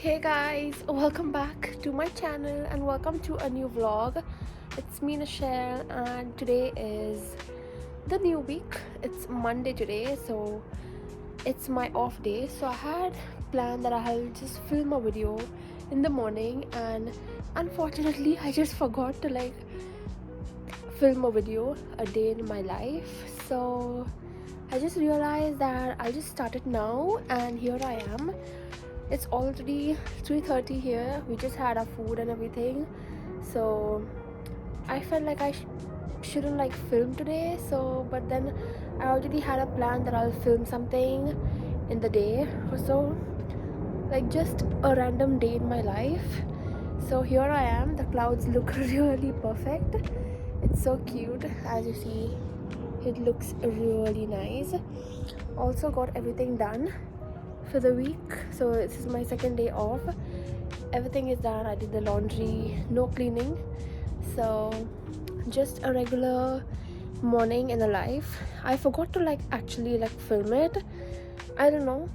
Hey guys, welcome back to my channel and welcome to a new vlog. It's me Michelle and today is the new week. It's Monday today, so it's my off day. So I had planned that I'll just film a video in the morning, and unfortunately I just forgot to film a video a day in my life. So I just realized that I'll just start it now, and here I am. It's already 3:30 here. We just had our food and everything, so I felt like I shouldn't film today. So but then I already had a plan that I'll film something in the day or so, like just a random day in my life. So here I am. The clouds look really perfect. It's so cute. As you see, it looks really nice. Also got everything done for the week, so this is my second day off. Everything is done. I did the laundry, no cleaning, so just a regular morning in the life. I forgot to actually film it. I don't know,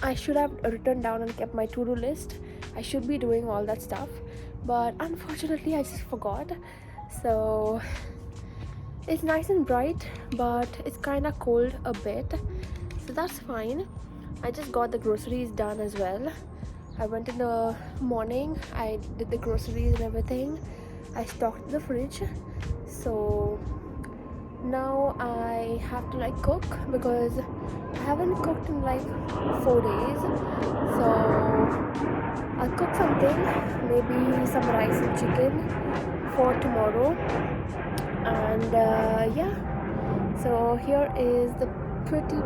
I should have written down and kept my to-do list. I should be doing all that stuff, but unfortunately I just forgot. So it's nice and bright, but it's kind of cold a bit, so that's fine. I just got the groceries done as well. I went in the morning, I did the groceries and everything. I stocked the fridge. So now I have to cook, because I haven't cooked in 4 days. So I'll cook something, maybe some rice and chicken for tomorrow. And yeah, so here is the pretty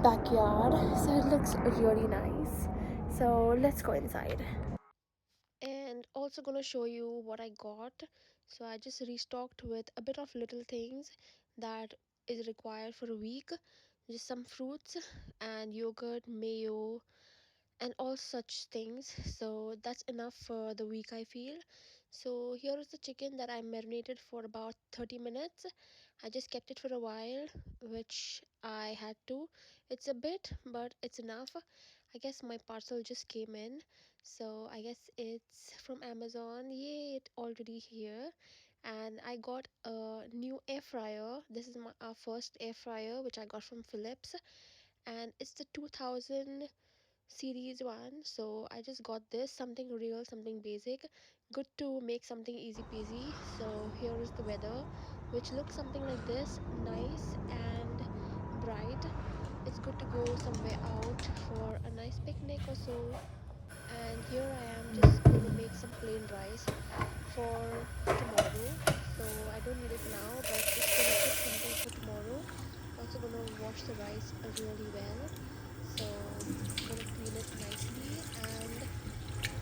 backyard. So it looks really nice. So let's go inside. And also gonna show you what I got. So I just restocked with a bit of little things that is required for a week. Just some fruits and yogurt, mayo, and all such things. So that's enough for the week, I feel. So here is the chicken that I marinated for about 30 minutes. I just kept it for a while, which I had to. It's a bit, but it's enough. I guess my parcel just came in, so I guess it's from Amazon. Yay, it already here. And I got a new air fryer. This is my first air fryer, which I got from Philips, and it's the 2000 series one. So I just got this, something real, something basic, good to make something easy peasy. So here is the weather, which looks something like this, nice and bright. It's good to go somewhere out for a nice picnic or so. And here I am just going to make some plain rice for tomorrow. So I don't need it now, but it's going to cook something for tomorrow. Also going to wash the rice really well. So gonna clean it nicely, and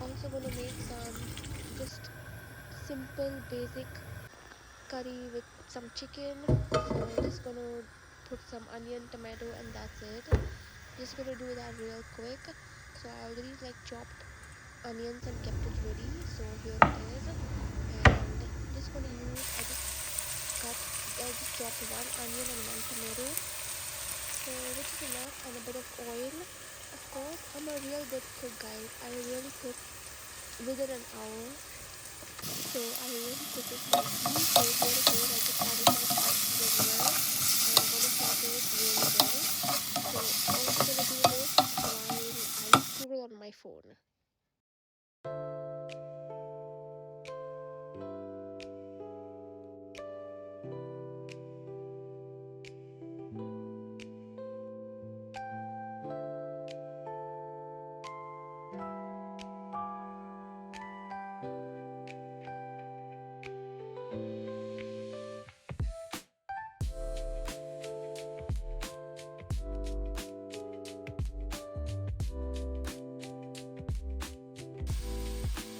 also gonna make some just simple basic curry with some chicken. So just gonna put some onion, tomato, and that's it. Just gonna do that real quick. So I already chopped onions and kept it ready. So here it is, and just gonna use, I just chopped one onion and one tomato, so which is enough, and a bit of oil. Of course, I'm a real good cook, guys. I really cook within an hour, so I really cook it nicely. So here it is. I just added some spices as well, and I'm gonna saute it really well. So also gonna do this while I scroll on my phone.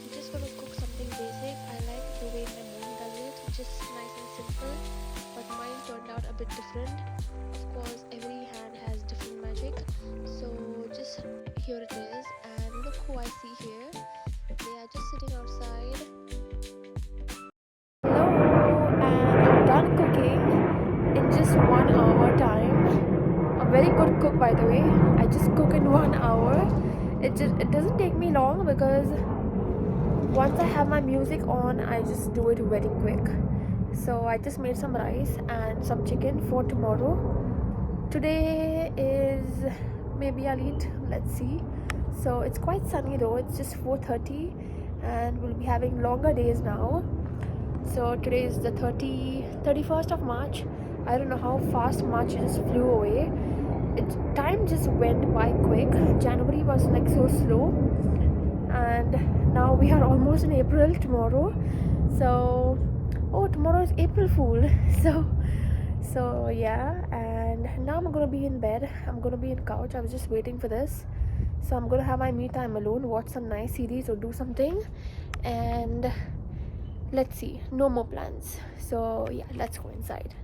I'm just gonna cook something basic. I like the way my mom does it, just nice and simple. But mine turned out a bit different. Of course, every hand has different magic. So just here it is, and look who I see here. They are just sitting outside. Hello, and I'm done cooking in just 1 hour time. very good cook, by the way. I just cook in 1 hour. It doesn't take me long because once I have my music on, I just do it very quick. So I just made some rice and some chicken for tomorrow. Today is, maybe I'll eat, let's see. So it's quite sunny though. It's just 4:30 and we'll be having longer days now. So today is the 31st of March. I don't know how fast March just flew away. Time just went by quick. January was like so slow, and now we are almost in April tomorrow. So, oh, tomorrow is April Fool. So yeah, and now I'm gonna be in bed. I'm gonna be in couch. I was just waiting for this. So I'm gonna have my me time alone, watch some nice series or do something, and let's see. No more plans. So yeah, let's go inside.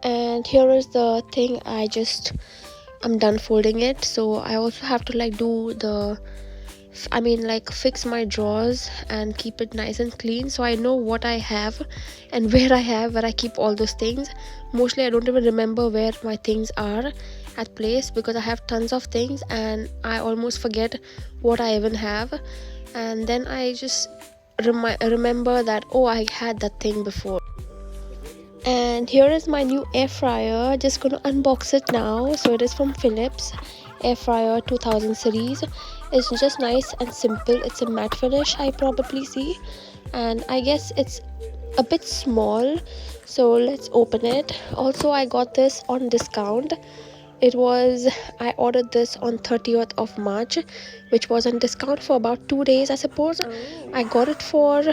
And here is the thing. I'm done folding it, so I also have to like do the like fix my drawers and keep it nice and clean, so I know what I have and where I keep all those things. Mostly I don't even remember where my things are at place because I have tons of things and I almost forget what I even have, and then I just remember that, oh, I had that thing before. And here is my new air fryer. Just gonna unbox it now. So it is from Philips, air fryer 2000 series. It's just nice and simple. It's a matte finish, I probably see, and I guess it's a bit small. So let's open it. Also, I got this on discount. I ordered this on 30th of March, which was on discount for about 2 days, I suppose. I got it for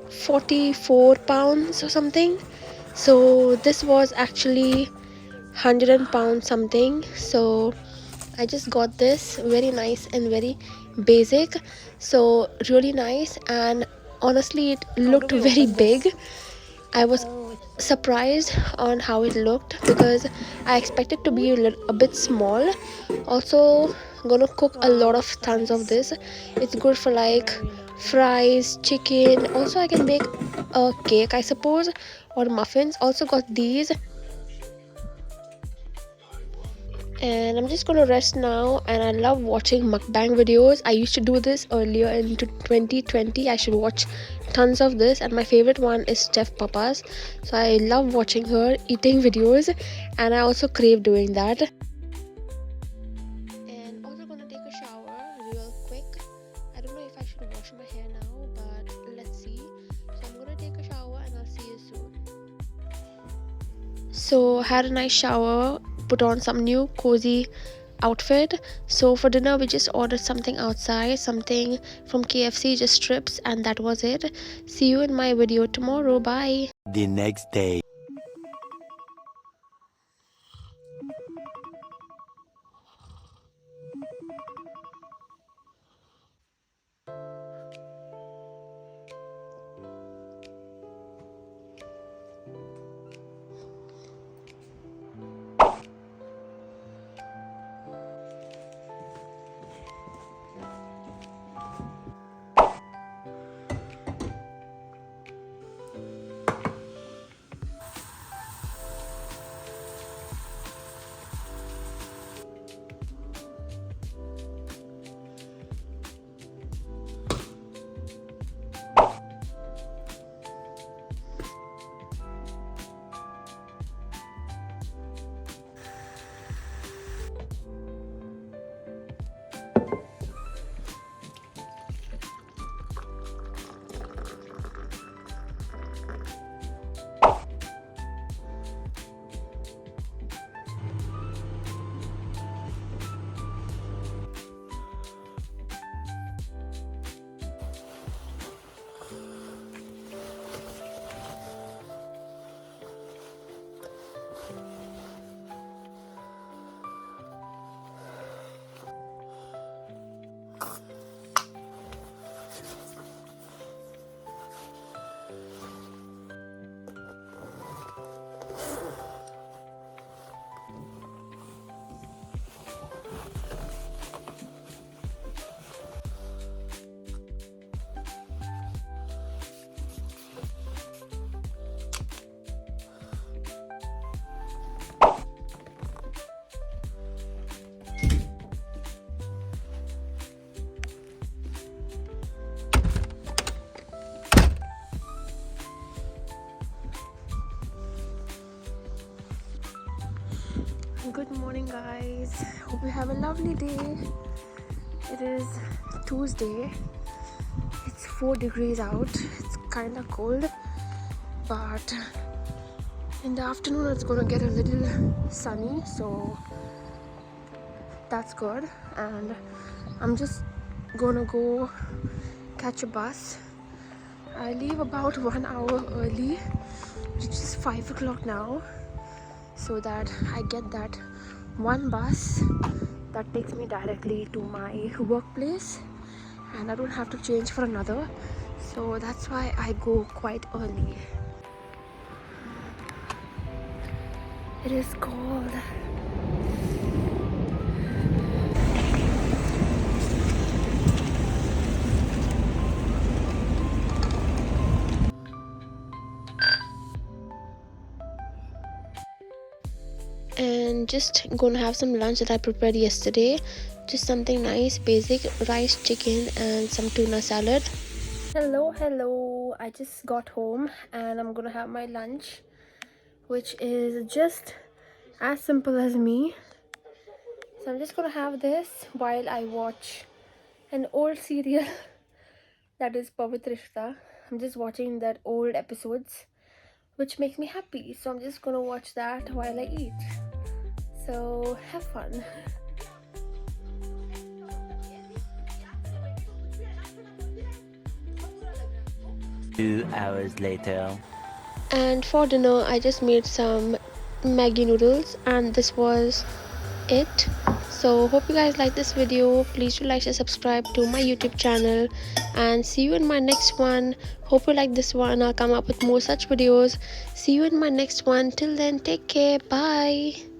44 pounds or something. So this was actually 100 pounds something. So I just got this, very nice and very basic. So really nice, and honestly it looked very big. I was surprised on how it looked because I expected to be a bit small. Also gonna cook a lot of tons of this. It's good for like fries, chicken. Also I can bake a cake, I suppose, or muffins. Also got these, and I'm just gonna rest now. And I love watching mukbang videos. I used to do this earlier into 2020. I should watch tons of this, and my favorite one is Steph Papa's. So I love watching her eating videos, and I also crave doing that. And also gonna take a shower real quick. I don't know if I should wash my hair now, but let's see. So I'm gonna take a shower and I'll see you soon. So had a nice shower, put on some new cozy outfit. So for dinner we just ordered something outside, something from KFC, just strips, and that was it. See you in my video tomorrow. Bye. The next day. Good morning, guys. Hope you have a lovely day. It is Tuesday. It's 4 degrees out. It's kind of cold, but in the afternoon it's gonna get a little sunny, so that's good. And I'm just gonna go catch a bus. I leave about 1 hour early, which is 5 o'clock now, so that I get that one bus that takes me directly to my workplace and I don't have to change for another. So that's why I go quite early. It is cold. And just gonna have some lunch that I prepared yesterday. Just something nice, basic rice, chicken, and some tuna salad. Hello. I just got home and I'm gonna have my lunch, which is just as simple as me. So I'm just gonna have this while I watch an old serial that is Pavitrishta. I'm just watching that old episodes, which makes me happy. So I'm just gonna watch that while I eat. So have fun. 2 hours later. And for dinner, I just made some Maggi noodles, and this was it. So hope you guys like this video. Please do like and subscribe to my YouTube channel, and see you in my next one. Hope you like this one. I'll come up with more such videos. See you in my next one. Till then, take care. Bye.